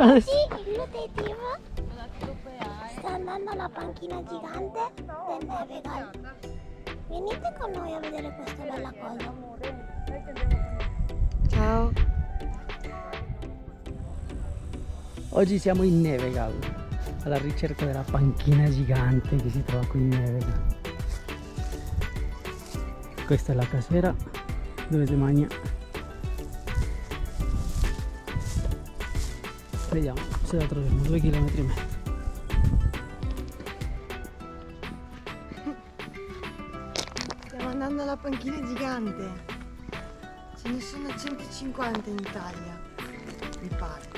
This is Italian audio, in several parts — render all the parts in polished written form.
Oggi il detective sta andando alla panchina gigante del Nevegal. Venite con noi a vedere questa bella cosa. Ciao. Oggi siamo in Nevegal, alla ricerca della panchina gigante che si trova qui in Nevegal. Questa è la casera dove si mangia. Vediamo se la troviamo, 2 chilometri e mezzo. Stiamo andando alla panchina gigante. Ce ne sono 150 in Italia, mi pare.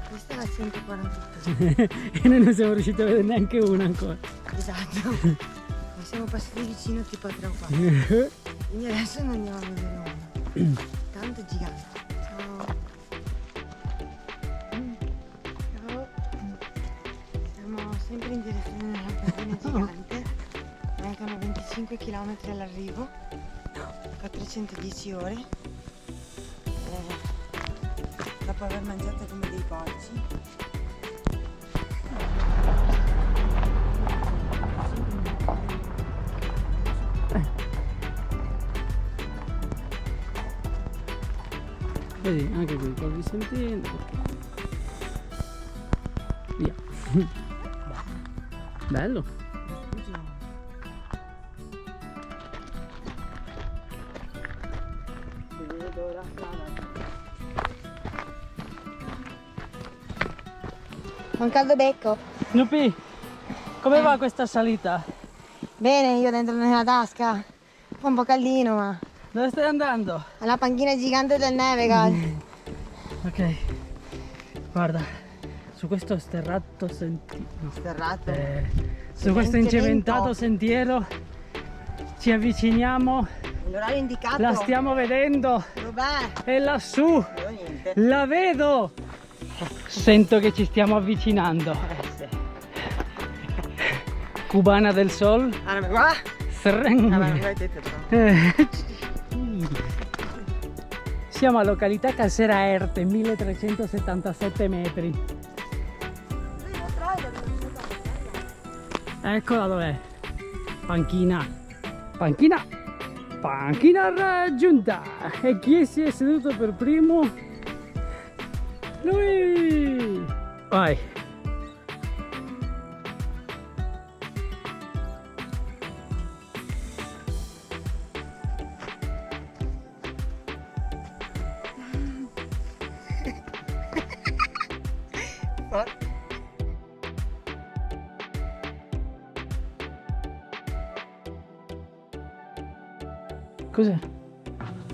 Questa è la 148. E noi non siamo riusciti a vedere neanche una ancora. Esatto. Ma siamo passati vicino tipo a 3 o 4. Quindi adesso ne andiamo a vedere una. Tanto gigante. Ciao. Ciao. Siamo sempre in direzione della panchina gigante. Mancano 25 km all'arrivo. 410 ore. Dopo aver mangiato come dei porci. Vedi, anche qui col sentendo. Via. Bello. Un caldo becco. Snoopy, come va questa salita? Bene, io dentro nella tasca. Fa un po' caldino, ma Dove stai andando? alla panchina gigante del Nevegal. Ok, guarda, su questo sterrato Sterrato. su questo incementato sentiero ci avviciniamo, L'orario indicato. la stiamo vedendo, Dov'è? è lassù, Non vedo niente. la vedo, sento che ci stiamo avvicinando. Sì. Cubana del Sol. Allora, qua? Sreng. Vabbè, non vedete però. Siamo a località Casera Erte, 1377 metri. Eccola dov'è? Panchina. Panchina. Panchina raggiunta. E chi si è seduto per primo? Lui. Vai. Cos'è?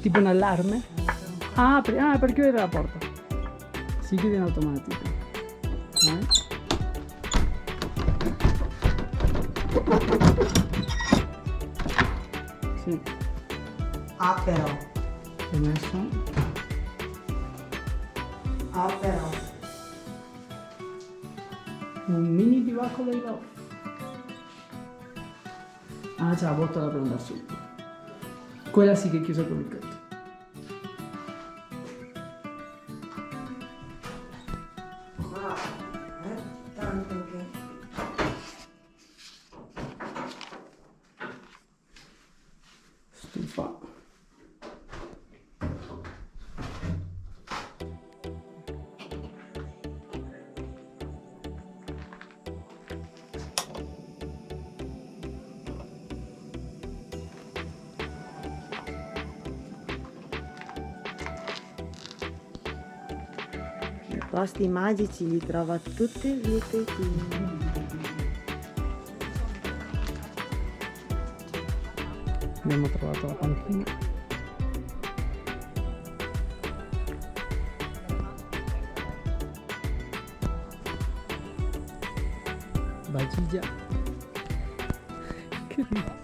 Tipo un allarme? Ah, per chiudere la porta. Si chiude in automatico. Vai. Sì, Ah però. ho messo. Ah però. Un mini bivacco dei love. Ah, c'è la botola per andare su. Quella sì che è chiusa con il petto. Ma tanto che. Stufa. I posti magici li trova tutte vite qui. Abbiamo trovato la panchina. Bagigia. Che ridere.